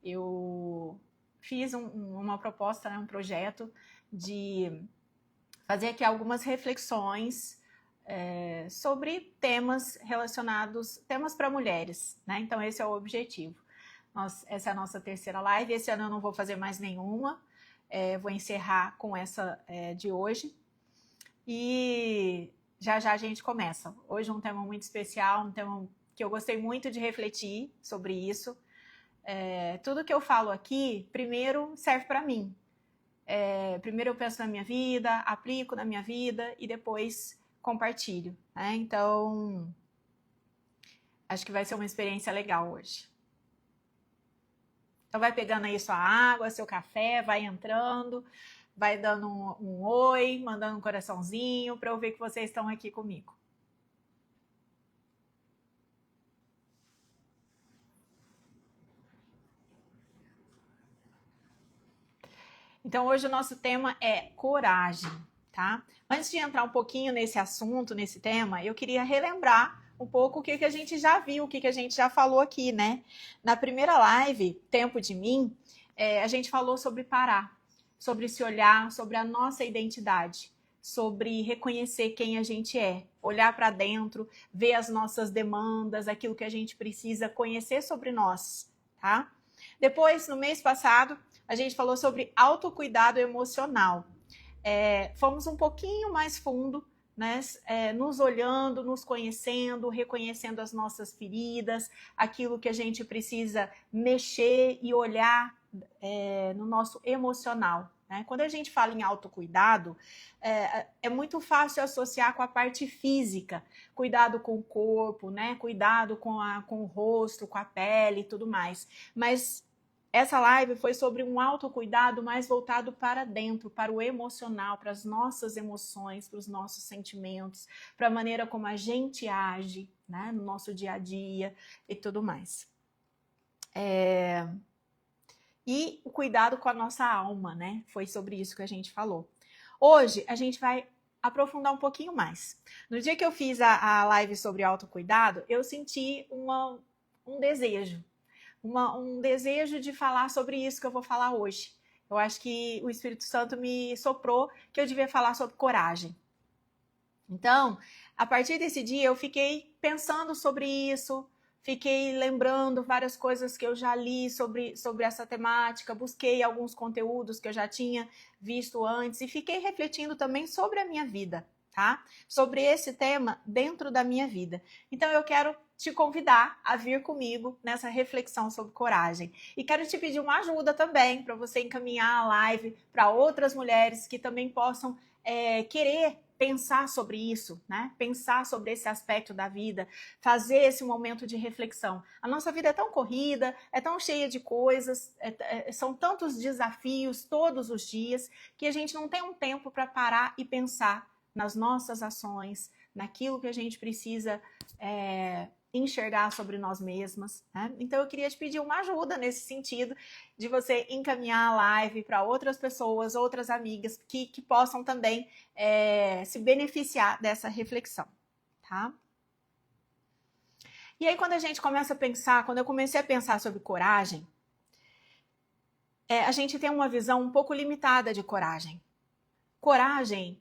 eu fiz uma proposta, né, um projeto de fazer aqui algumas reflexões sobre temas relacionados, temas para mulheres, né? Então esse é o objetivo. Essa é a nossa terceira live, esse ano eu não vou fazer mais nenhuma, vou encerrar com essa de hoje. E já já a gente começa. Hoje um tema muito especial, um tema que eu gostei muito de refletir sobre isso. Tudo que eu falo aqui, primeiro serve para mim. Primeiro eu penso na minha vida, aplico na minha vida e depois compartilho, né? Então, acho que vai ser uma experiência legal hoje. Então vai pegando aí sua água, seu café, vai entrando, vai dando um oi, mandando um coraçãozinho para eu ver que vocês estão aqui comigo. Então hoje o nosso tema é coragem, tá? Antes de entrar um pouquinho nesse assunto, nesse tema, eu queria relembrar um pouco o que a gente já viu, o que a gente já falou aqui, né? Na primeira live, Tempo de Mim, a gente falou sobre parar, sobre se olhar, sobre a nossa identidade, sobre reconhecer quem a gente é, olhar para dentro, ver as nossas demandas, aquilo que a gente precisa conhecer sobre nós, tá? Depois, no mês passado, a gente falou sobre autocuidado emocional. Fomos um pouquinho mais fundo, né? Nos olhando, nos conhecendo, reconhecendo as nossas feridas, aquilo que a gente precisa mexer e olhar no nosso emocional. Né? Quando a gente fala em autocuidado, é muito fácil associar com a parte física, cuidado com o corpo, né? Cuidado com o rosto, com a pele e tudo mais. Mas essa live foi sobre um autocuidado mais voltado para dentro, para o emocional, para as nossas emoções, para os nossos sentimentos, para a maneira como a gente age, né, no nosso dia a dia e tudo mais. E o cuidado com a nossa alma, né? Foi sobre isso que a gente falou. Hoje a gente vai aprofundar um pouquinho mais. No dia que eu fiz a live sobre autocuidado, eu senti um desejo. Um desejo de falar sobre isso que eu vou falar hoje. Eu acho que o Espírito Santo me soprou que eu devia falar sobre coragem. Então, a partir desse dia, eu fiquei pensando sobre isso, fiquei lembrando várias coisas que eu já li sobre essa temática, busquei alguns conteúdos que eu já tinha visto antes e fiquei refletindo também sobre a minha vida, tá? Sobre esse tema dentro da minha vida. Então, eu quero te convidar a vir comigo nessa reflexão sobre coragem. E quero te pedir uma ajuda também para você encaminhar a live para outras mulheres que também possam querer pensar sobre isso, né? Pensar sobre esse aspecto da vida, fazer esse momento de reflexão. A nossa vida é tão corrida, é tão cheia de coisas, são tantos desafios todos os dias, que a gente não tem um tempo para parar e pensar nas nossas ações, naquilo que a gente precisa enxergar sobre nós mesmas, né? Então eu queria te pedir uma ajuda nesse sentido, de você encaminhar a live para outras pessoas, outras amigas que possam também se beneficiar dessa reflexão, tá? E aí quando a gente começa a pensar, quando eu comecei a pensar sobre coragem, a gente tem uma visão um pouco limitada de coragem. Coragem,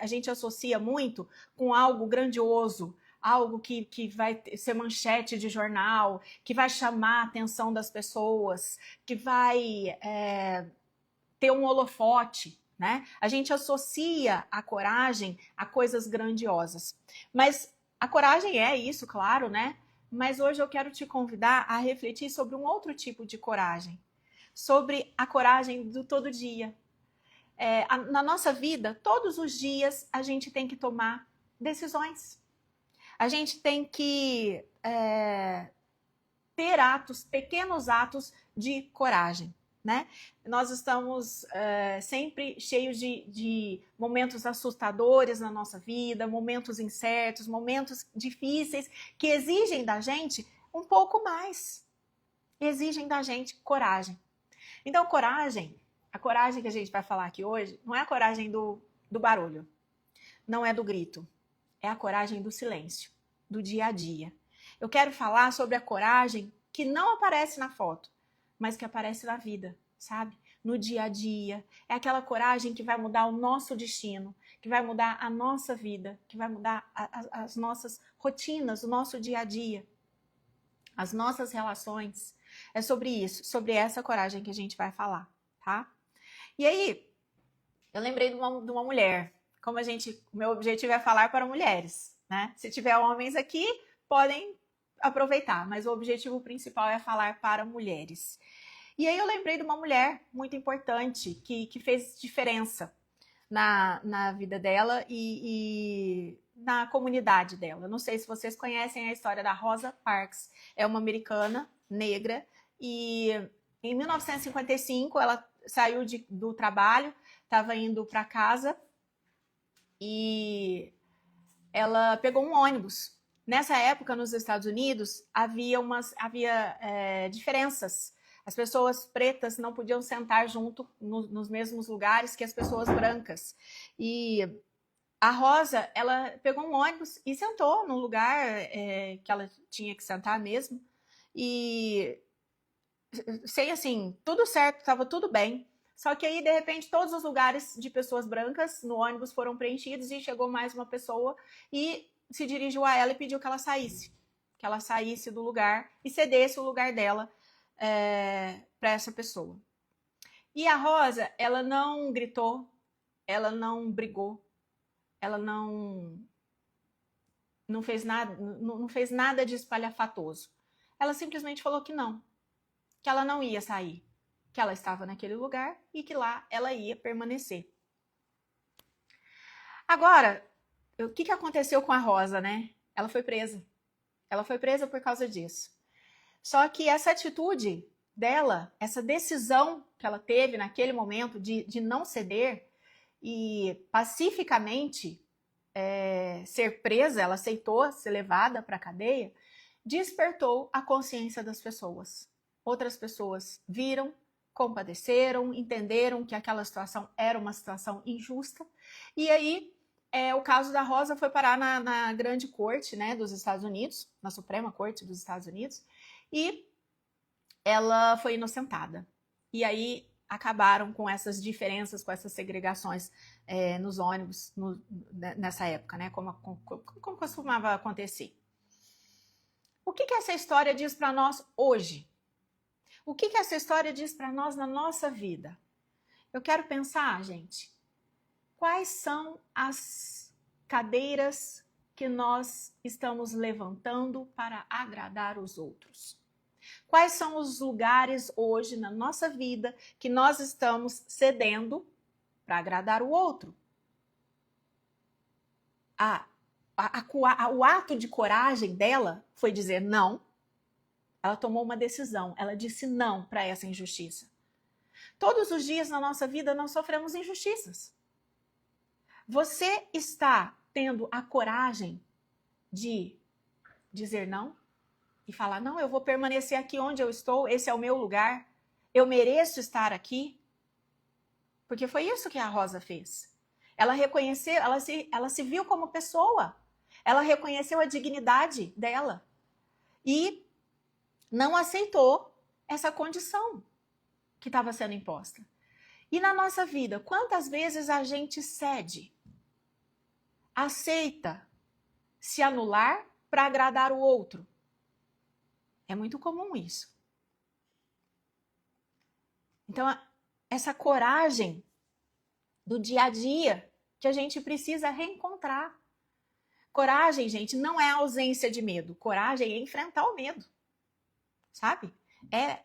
a gente associa muito com algo grandioso, algo que vai ser manchete de jornal, que vai chamar a atenção das pessoas, que vai ter um holofote, né? A gente associa a coragem a coisas grandiosas. Mas a coragem é isso, claro, né? Mas hoje eu quero te convidar a refletir sobre um outro tipo de coragem, sobre a coragem do todo dia. Na nossa vida, todos os dias, a gente tem que tomar decisões. A gente tem que ter pequenos atos de coragem, né? Nós estamos sempre cheios de momentos assustadores na nossa vida, momentos incertos, momentos difíceis que exigem da gente um pouco mais. Exigem da gente coragem. Então, a coragem que a gente vai falar aqui hoje, não é a coragem do barulho, não é do grito, é a coragem do silêncio, do dia a dia. Eu quero falar sobre a coragem que não aparece na foto, mas que aparece na vida, sabe? No dia a dia. É aquela coragem que vai mudar o nosso destino, que vai mudar a nossa vida, que vai mudar as nossas rotinas, o nosso dia a dia, as nossas relações. É sobre isso, sobre essa coragem que a gente vai falar, tá? E aí, eu lembrei de uma mulher. Como o meu objetivo é falar para mulheres, né? Se tiver homens aqui, podem aproveitar, mas o objetivo principal é falar para mulheres. E aí eu lembrei de uma mulher muito importante que fez diferença na vida dela e na comunidade dela. Não sei se vocês conhecem a história da Rosa Parks. É uma americana negra e em 1955 ela saiu do trabalho, estava indo para casa e ela pegou um ônibus. Nessa época, nos Estados Unidos, havia diferenças. As pessoas pretas não podiam sentar junto nos mesmos lugares que as pessoas brancas. E a Rosa, ela pegou um ônibus e sentou no lugar que ela tinha que sentar mesmo. E sei assim, tudo certo, estava tudo bem. Só que aí, de repente, todos os lugares de pessoas brancas no ônibus foram preenchidos e chegou mais uma pessoa e se dirigiu a ela e pediu que ela saísse do lugar e cedesse o lugar dela para essa pessoa. E a Rosa, ela não gritou, ela não brigou, ela não fez nada de espalhafatoso. Ela simplesmente falou que não, que ela não ia sair, que ela estava naquele lugar e que lá ela ia permanecer. Agora, o que aconteceu com a Rosa, né? Ela foi presa. Ela foi presa por causa disso. Só que essa atitude dela, essa decisão que ela teve naquele momento de não ceder e pacificamente ser presa, ela aceitou ser levada para a cadeia, despertou a consciência das pessoas. Outras pessoas viram, compadeceram, entenderam que aquela situação era uma situação injusta. E aí, o caso da Rosa foi parar na grande corte, né, dos Estados Unidos, na Suprema Corte dos Estados Unidos, e ela foi inocentada. E aí acabaram com essas diferenças, com essas segregações nos ônibus nessa época, né, como costumava acontecer. O que essa história diz para nós hoje? O que essa história diz para nós na nossa vida? Eu quero pensar, gente, quais são as cadeiras que nós estamos levantando para agradar os outros? Quais são os lugares hoje na nossa vida que nós estamos cedendo para agradar o outro? O ato de coragem dela foi dizer não. Ela tomou uma decisão, ela disse não para essa injustiça. Todos os dias na nossa vida nós sofremos injustiças. Você está tendo a coragem de dizer não? E falar, não, eu vou permanecer aqui onde eu estou, esse é o meu lugar, eu mereço estar aqui? Porque foi isso que a Rosa fez. Ela reconheceu, ela se viu como pessoa, ela reconheceu a dignidade dela e não aceitou essa condição que estava sendo imposta. E na nossa vida, quantas vezes a gente cede, aceita se anular para agradar o outro? É muito comum isso. Então, essa coragem do dia a dia que a gente precisa reencontrar. Coragem, gente, não é ausência de medo. Coragem é enfrentar o medo. Sabe? É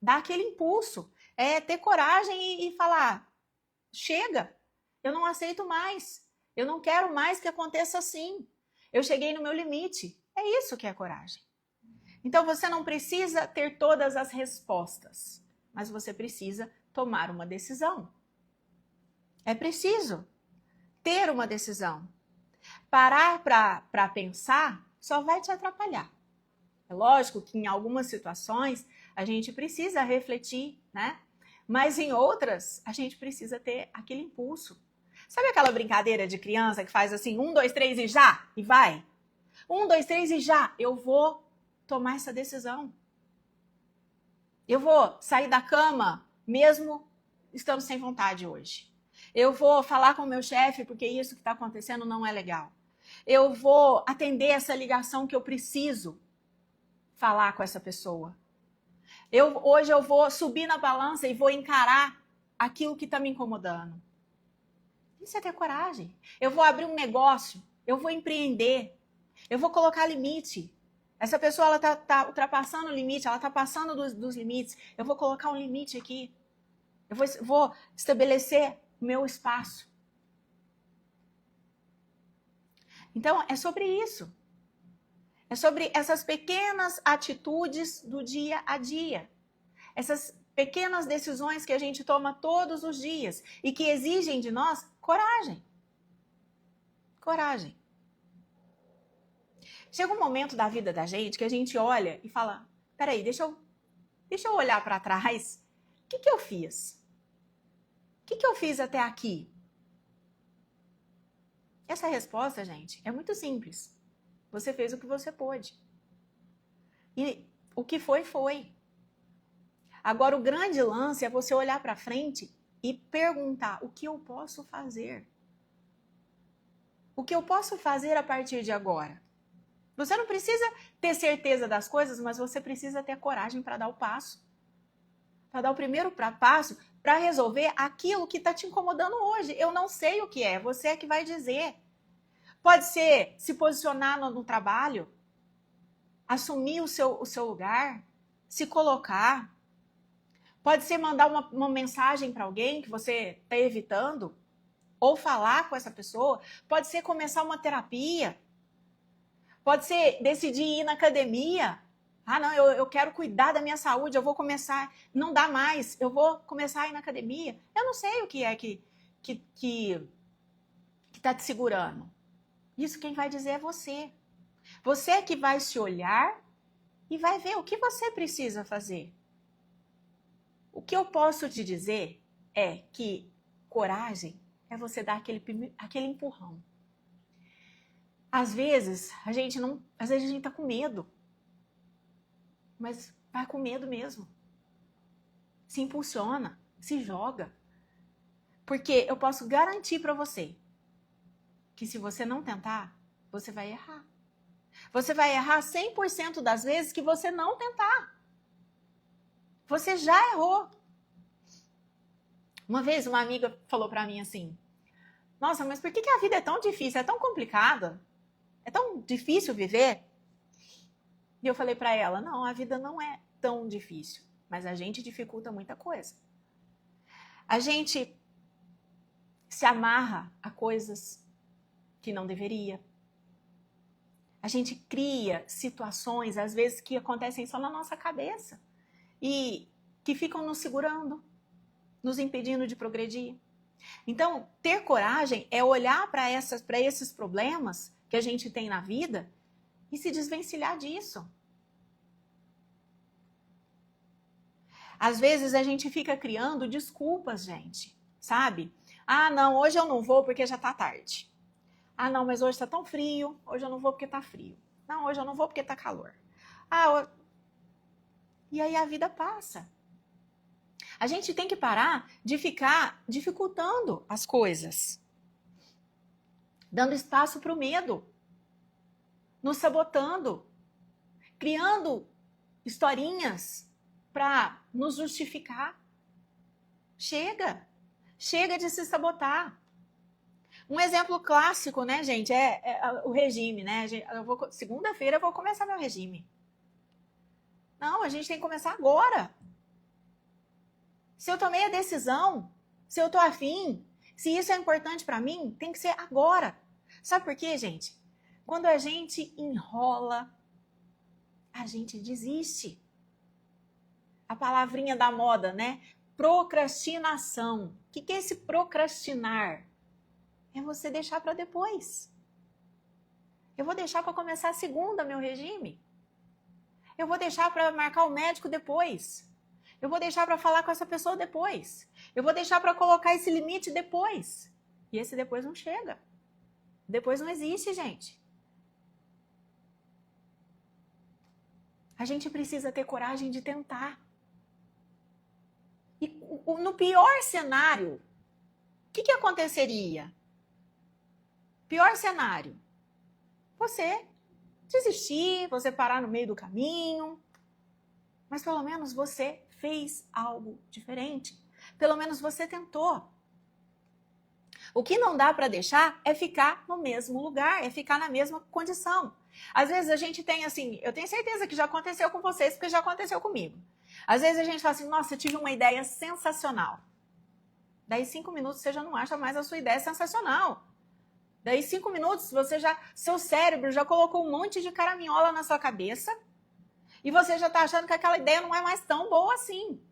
dar aquele impulso. É ter coragem e falar, chega, eu não aceito mais. Eu não quero mais que aconteça assim. Eu cheguei no meu limite. É isso que é coragem. Então, você não precisa ter todas as respostas, mas você precisa tomar uma decisão. É preciso ter uma decisão. Parar para pensar só vai te atrapalhar. É lógico que em algumas situações a gente precisa refletir, né? Mas em outras a gente precisa ter aquele impulso. Sabe aquela brincadeira de criança que faz assim, 1, 2, 3 e já? E vai? 1, 2, 3 e já, eu vou tomar essa decisão. Eu vou sair da cama mesmo estando sem vontade hoje. Eu vou falar com o meu chefe porque isso que está acontecendo não é legal. Eu vou atender essa ligação que eu preciso falar com essa pessoa. Hoje eu vou subir na balança e vou encarar aquilo que está me incomodando. Isso é ter coragem. Eu vou abrir um negócio, eu vou empreender, eu vou colocar limite. Essa pessoa ela tá ultrapassando o limite, ela está passando dos limites. Eu vou colocar um limite aqui. Eu vou estabelecer o meu espaço. Então, é sobre isso. É sobre essas pequenas atitudes do dia a dia. Essas pequenas decisões que a gente toma todos os dias e que exigem de nós coragem. Coragem. Chega um momento da vida da gente que a gente olha e fala, peraí, deixa eu olhar para trás. O que eu fiz? O que eu fiz até aqui? Essa resposta, gente, é muito simples. Você fez o que você pôde. E o que foi, foi. Agora, o grande lance é você olhar para frente e perguntar, o que eu posso fazer? O que eu posso fazer a partir de agora? Você não precisa ter certeza das coisas, mas você precisa ter coragem para dar o passo. Para dar o primeiro passo para resolver aquilo que está te incomodando hoje. Eu não sei o que é, você é que vai dizer. Pode ser se posicionar no trabalho, assumir o seu lugar, se colocar. Pode ser mandar uma mensagem para alguém que você está evitando, ou falar com essa pessoa. Pode ser começar uma terapia. Pode ser decidir ir na academia. Ah, não, eu quero cuidar da minha saúde, eu vou começar, não dá mais, eu vou começar a ir na academia. Eu não sei o que é que está te segurando. Isso quem vai dizer é você. Você é que vai se olhar e vai ver o que você precisa fazer. O que eu posso te dizer é que coragem é você dar aquele empurrão. Às vezes a gente tá com medo. Mas vai com medo mesmo. Se impulsiona, se joga. Porque eu posso garantir para você que se você não tentar, você vai errar. Você vai errar 100% das vezes que você não tentar. Você já errou. Uma vez uma amiga falou para mim assim, nossa, mas por que a vida é tão difícil, é tão complicada? É tão difícil viver? E eu falei para ela, não, a vida não é tão difícil, mas a gente dificulta muita coisa. A gente se amarra a coisas que não deveria. A gente cria situações, às vezes, que acontecem só na nossa cabeça e que ficam nos segurando, nos impedindo de progredir. Então, ter coragem é olhar para esses problemas que a gente tem na vida e se desvencilhar disso. Às vezes a gente fica criando desculpas, gente, sabe? Ah, não, hoje eu não vou porque já tá tarde. Ah, não, mas hoje tá tão frio, hoje eu não vou porque tá frio. Não, hoje eu não vou porque tá calor. E aí a vida passa. A gente tem que parar de ficar dificultando as coisas. Dando espaço para o medo. Nos sabotando. Criando historinhas para nos justificar. Chega de se sabotar. Um exemplo clássico, né, gente, é o regime, né? Segunda-feira eu vou começar meu regime. Não, a gente tem que começar agora. Se eu tomei a decisão, se eu tô afim, se isso é importante para mim, tem que ser agora. Sabe por quê, gente? Quando a gente enrola, a gente desiste. A palavrinha da moda, né? Procrastinação. O que é esse procrastinar? É você deixar para depois. Eu vou deixar para começar a segunda meu regime. Eu vou deixar para marcar o médico depois. Eu vou deixar para falar com essa pessoa depois. Eu vou deixar para colocar esse limite depois. E esse depois não chega. Depois não existe, gente. A gente precisa ter coragem de tentar. No pior cenário, o que aconteceria? Pior cenário, você desistir, você parar no meio do caminho, mas pelo menos você fez algo diferente. Pelo menos você tentou. O que não dá para deixar é ficar no mesmo lugar, é ficar na mesma condição. Às vezes a gente tem assim, eu tenho certeza que já aconteceu com vocês, porque já aconteceu comigo. Às vezes a gente fala assim, nossa, eu tive uma ideia sensacional. Daí 5 minutos você já não acha mais a sua ideia sensacional. Daí 5 minutos seu cérebro já colocou um monte de caraminhola na sua cabeça e você já está achando que aquela ideia não é mais tão boa assim.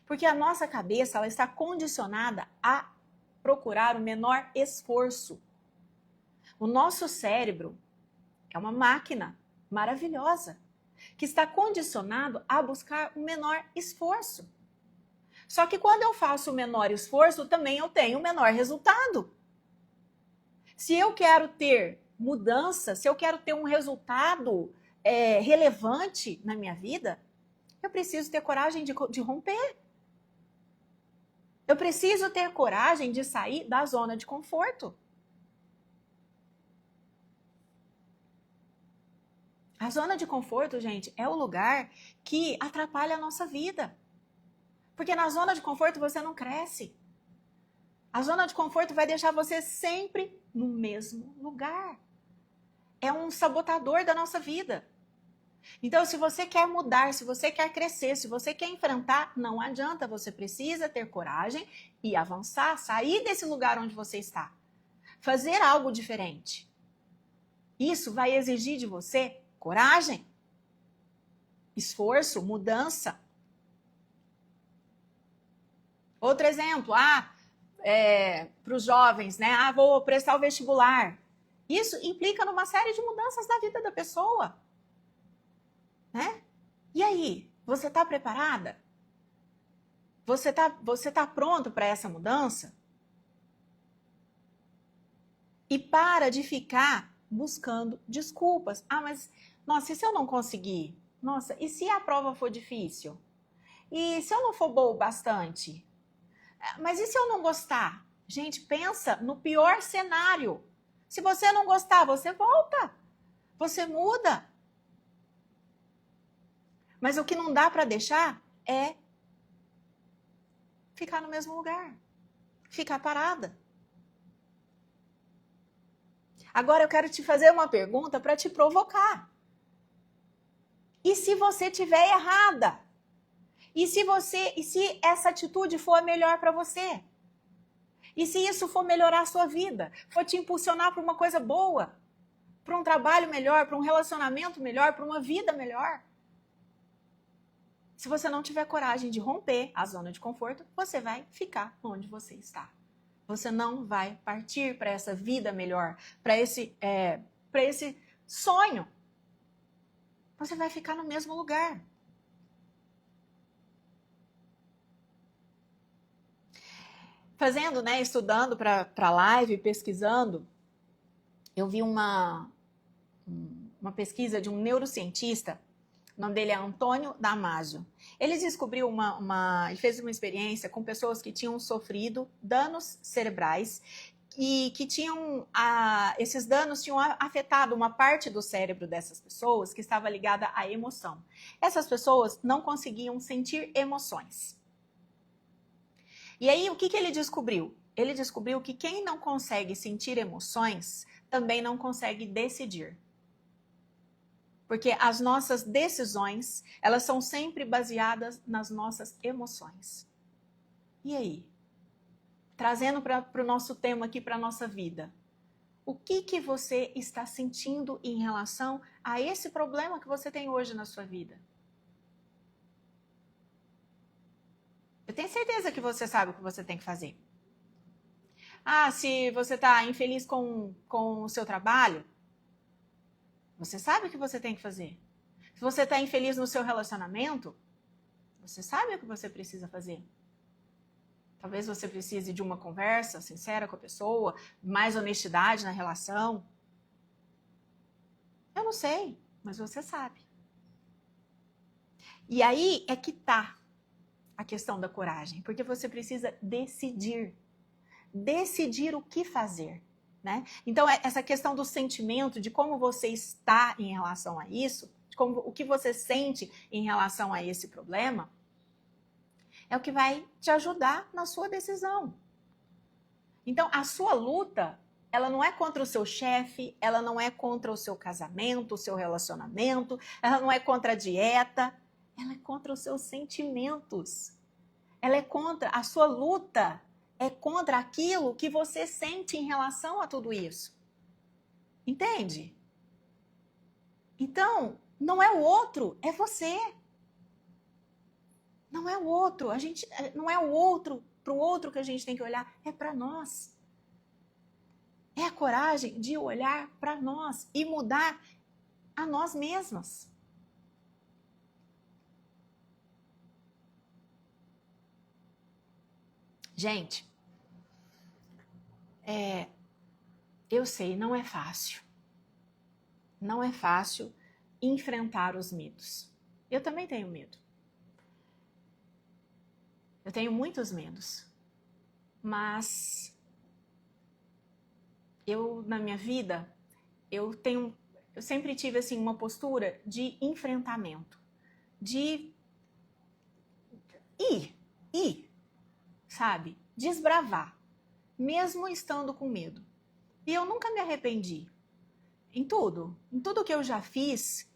Porque a nossa cabeça ela está condicionada a procurar o menor esforço. O nosso cérebro é uma máquina maravilhosa que está condicionado a buscar o menor esforço. Só que quando eu faço o menor esforço, também eu tenho o menor resultado. Se eu quero ter mudança, se eu quero ter um resultado relevante na minha vida, eu preciso ter coragem de romper. Eu preciso ter coragem de sair da zona de conforto. A zona de conforto, gente, é o lugar que atrapalha a nossa vida. Porque na zona de conforto você não cresce. A zona de conforto vai deixar você sempre no mesmo lugar. É um sabotador da nossa vida. Então, se você quer mudar, se você quer crescer, se você quer enfrentar, não adianta. Você precisa ter coragem e avançar, sair desse lugar onde você está. Fazer algo diferente. Isso vai exigir de você coragem, esforço, mudança. Outro exemplo, para os jovens, né? Vou prestar o vestibular. Isso implica numa série de mudanças na vida da pessoa. Né? E aí, você está preparada? Você tá pronto para essa mudança? E para de ficar buscando desculpas. Mas, nossa, e se eu não conseguir? Nossa, e se a prova for difícil? E se eu não for boa o bastante? Mas e se eu não gostar? Gente, pensa no pior cenário. Se você não gostar, você volta. Você muda. Mas o que não dá para deixar é ficar no mesmo lugar. Ficar parada. Agora eu quero te fazer uma pergunta para te provocar. E se você estiver errada? E se essa atitude for a melhor para você? E se isso for melhorar a sua vida? For te impulsionar para uma coisa boa? Para um trabalho melhor, para um relacionamento melhor, para uma vida melhor? Se você não tiver coragem de romper a zona de conforto, você vai ficar onde você está. Você não vai partir para essa vida melhor, para esse sonho. Você vai ficar no mesmo lugar. Fazendo, né, estudando para a live, pesquisando, eu vi uma pesquisa de um neurocientista. O nome dele é Antônio Damasio. Ele descobriu ele fez uma experiência com pessoas que tinham sofrido danos cerebrais e que esses danos tinham afetado uma parte do cérebro dessas pessoas que estava ligada à emoção. Essas pessoas não conseguiam sentir emoções. E aí, o que ele descobriu? Ele descobriu que quem não consegue sentir emoções também não consegue decidir. Porque as nossas decisões, elas são sempre baseadas nas nossas emoções. E aí? Trazendo para o nosso tema aqui, para a nossa vida. O que você está sentindo em relação a esse problema que você tem hoje na sua vida? Eu tenho certeza que você sabe o que você tem que fazer. Se você está infeliz com o seu trabalho, você sabe o que você tem que fazer. Se você está infeliz no seu relacionamento, você sabe o que você precisa fazer. Talvez você precise de uma conversa sincera com a pessoa, mais honestidade na relação. Eu não sei, mas você sabe. E aí é que tá. a questão da coragem, porque você precisa decidir. Decidir o que fazer, né? Então, essa questão do sentimento, de como você está em relação a isso, o que você sente em relação a esse problema, é o que vai te ajudar na sua decisão. Então, a sua luta, ela não é contra o seu chefe, ela não é contra o seu casamento, o seu relacionamento, ela não é contra a dieta, ela é contra os seus sentimentos. Ela é contra, a sua luta é contra aquilo que você sente em relação a tudo isso. Entende? Então, não é o outro, é você. Não é o outro, não é o outro, para o outro que a gente tem que olhar, é para nós. É a coragem de olhar para nós e mudar a nós mesmas. Gente, eu sei, não é fácil. Não é fácil enfrentar os medos. Eu também tenho medo. Eu tenho muitos medos. Mas na minha vida, eu sempre tive assim uma postura de enfrentamento, de ir, sabe? Desbravar, mesmo estando com medo. E eu nunca me arrependi. Em tudo que eu já fiz,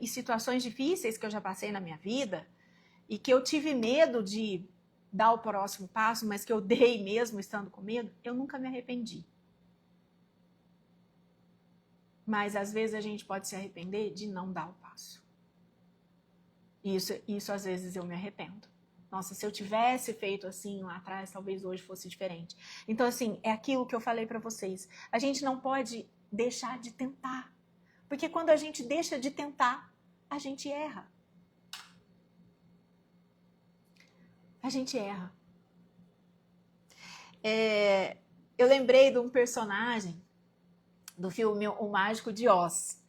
e situações difíceis que eu já passei na minha vida, e que eu tive medo de dar o próximo passo, mas que eu dei mesmo estando com medo, eu nunca me arrependi. Mas às vezes a gente pode se arrepender de não dar o passo. Isso às vezes eu me arrependo. Nossa, se eu tivesse feito assim lá atrás, talvez hoje fosse diferente. Então assim, é aquilo que eu falei para vocês. A gente não pode deixar de tentar. Porque quando a gente deixa de tentar, a gente erra. A gente erra. Eu lembrei de um personagem do filme O Mágico de Oz.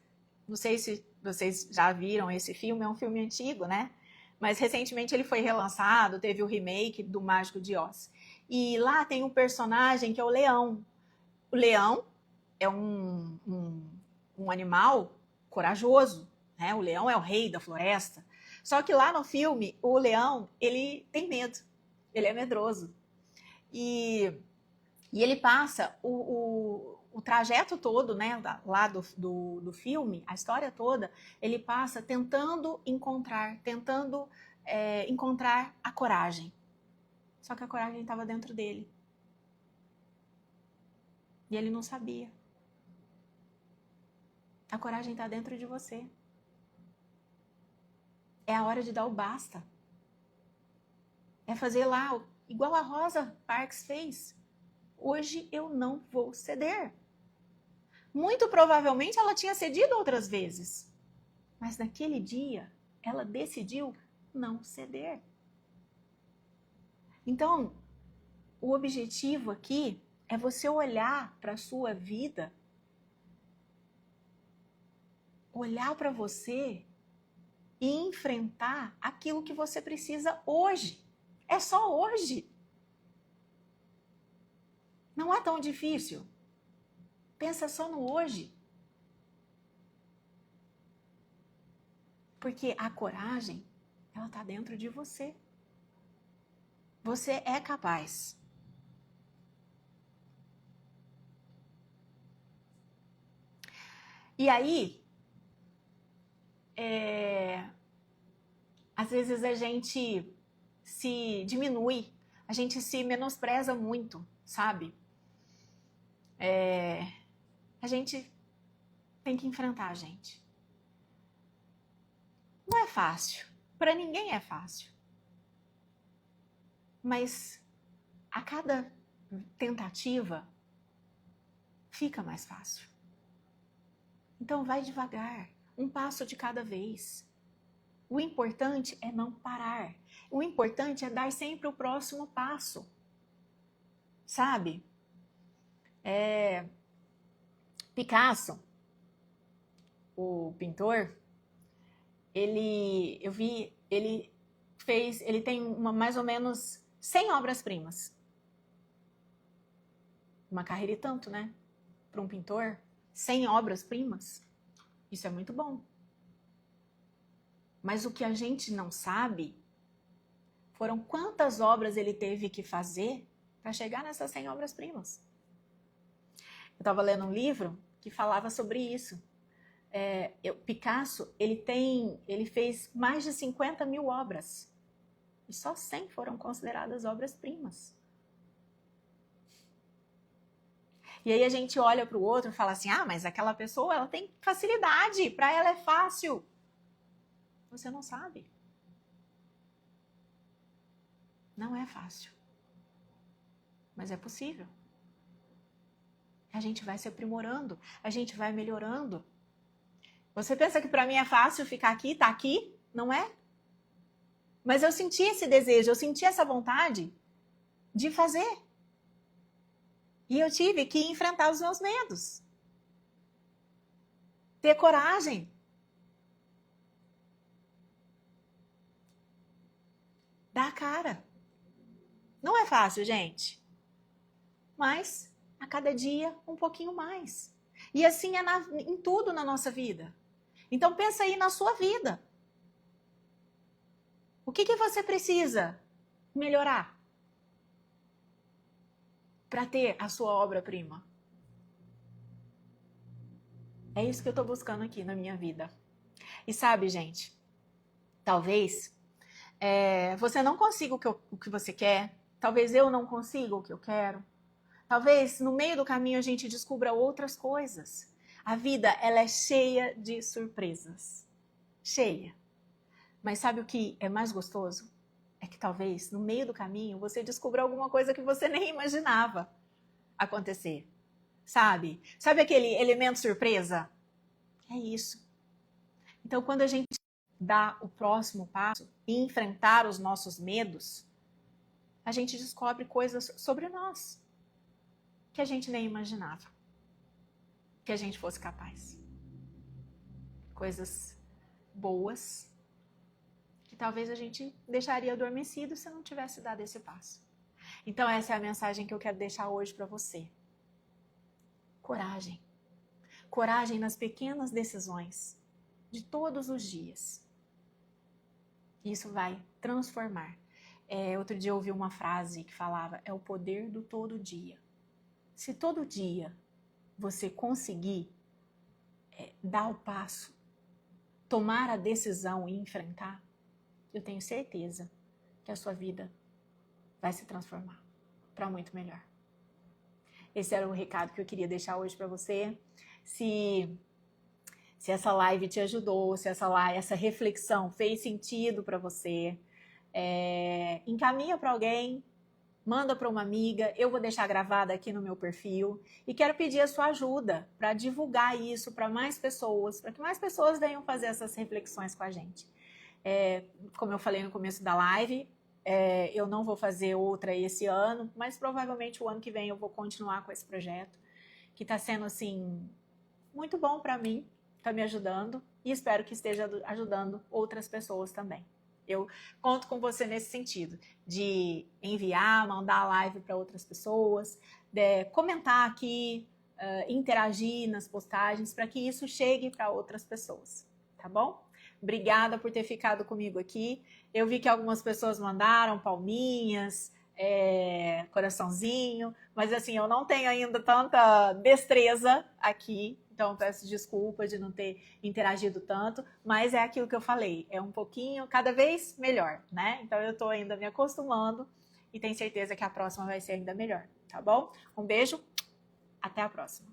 Não sei se vocês já viram esse filme, é um filme antigo, né? Mas recentemente ele foi relançado, teve o remake do Mágico de Oz. E lá tem um personagem que é o leão. O leão é um animal corajoso, né? O leão é o rei da floresta. Só que lá no filme, o leão, ele tem medo, ele é medroso. E ele passa o trajeto todo, né, lá do filme, a história toda, ele passa tentando encontrar a coragem. Só que a coragem estava dentro dele. E ele não sabia. A coragem está dentro de você. É a hora de dar o basta. É fazer lá, igual a Rosa Parks fez. Hoje eu não vou ceder. Muito provavelmente ela tinha cedido outras vezes. Mas naquele dia, ela decidiu não ceder. Então, o objetivo aqui é você olhar para a sua vida, olhar para você e enfrentar aquilo que você precisa hoje. É só hoje. Não é tão difícil. Pensa só no hoje. Porque a coragem, ela está dentro de você. Você é capaz. E aí, às vezes a gente se diminui, a gente se menospreza muito, sabe? A gente tem que enfrentar a gente. Não é fácil, para ninguém é fácil. Mas a cada tentativa fica mais fácil. Então vai devagar, um passo de cada vez. O importante é não parar. O importante é dar sempre o próximo passo. Sabe? Picasso, o pintor, ele ele tem mais ou menos 100 obras-primas. Uma carreira e tanto, né? Para um pintor, 100 obras-primas. Isso é muito bom. Mas o que a gente não sabe foram quantas obras ele teve que fazer para chegar nessas 100 obras-primas. Eu estava lendo um livro que falava sobre isso. Picasso, ele fez mais de 50 mil obras. E só 100 foram consideradas obras-primas. E aí a gente olha para o outro e fala assim, mas aquela pessoa ela tem facilidade, para ela é fácil. Você não sabe. Não é fácil. Mas é possível. A gente vai se aprimorando, a gente vai melhorando. Você pensa que para mim é fácil ficar aqui, tá aqui? Não é? Mas eu senti esse desejo, eu senti essa vontade de fazer. E eu tive que enfrentar os meus medos. Ter coragem. Dar a cara. Não é fácil, gente. Mas, a cada dia, um pouquinho mais. E assim é em tudo na nossa vida. Então, pensa aí na sua vida. O que você precisa melhorar para ter a sua obra-prima? É isso que eu estou buscando aqui na minha vida. E sabe, gente, talvez você não consiga o que você quer, talvez eu não consiga o que eu quero, talvez no meio do caminho a gente descubra outras coisas. A vida, ela é cheia de surpresas. Cheia. Mas sabe o que é mais gostoso? É que talvez no meio do caminho você descubra alguma coisa que você nem imaginava acontecer. Sabe? Sabe aquele elemento surpresa? É isso. Então, quando a gente dá o próximo passo e enfrentar os nossos medos, a gente descobre coisas sobre nós que a gente nem imaginava que a gente fosse capaz. Coisas boas que talvez a gente deixaria adormecido se não tivesse dado esse passo. Então essa é a mensagem que eu quero deixar hoje para você. Coragem. Coragem nas pequenas decisões de todos os dias. Isso vai transformar. Outro dia eu ouvi uma frase que falava, é o poder do todo dia. Se todo dia você conseguir dar o passo, tomar a decisão e enfrentar, eu tenho certeza que a sua vida vai se transformar para muito melhor. Esse era o recado que eu queria deixar hoje para você. Se essa live te ajudou, se essa reflexão fez sentido para você, encaminha para alguém, manda para uma amiga, eu vou deixar gravada aqui no meu perfil e quero pedir a sua ajuda para divulgar isso para mais pessoas, para que mais pessoas venham fazer essas reflexões com a gente. Como eu falei no começo da live, eu não vou fazer outra esse ano, mas provavelmente o ano que vem eu vou continuar com esse projeto, que está sendo assim muito bom para mim, está me ajudando e espero que esteja ajudando outras pessoas também. Eu conto com você nesse sentido, de enviar, mandar a live para outras pessoas, comentar aqui, interagir nas postagens para que isso chegue para outras pessoas, tá bom? Obrigada por ter ficado comigo aqui. Eu vi que algumas pessoas mandaram palminhas, coraçãozinho, mas assim, eu não tenho ainda tanta destreza aqui, então peço desculpa de não ter interagido tanto, mas é aquilo que eu falei, é um pouquinho, cada vez melhor, né? Então eu tô ainda me acostumando e tenho certeza que a próxima vai ser ainda melhor, tá bom? Um beijo, até a próxima.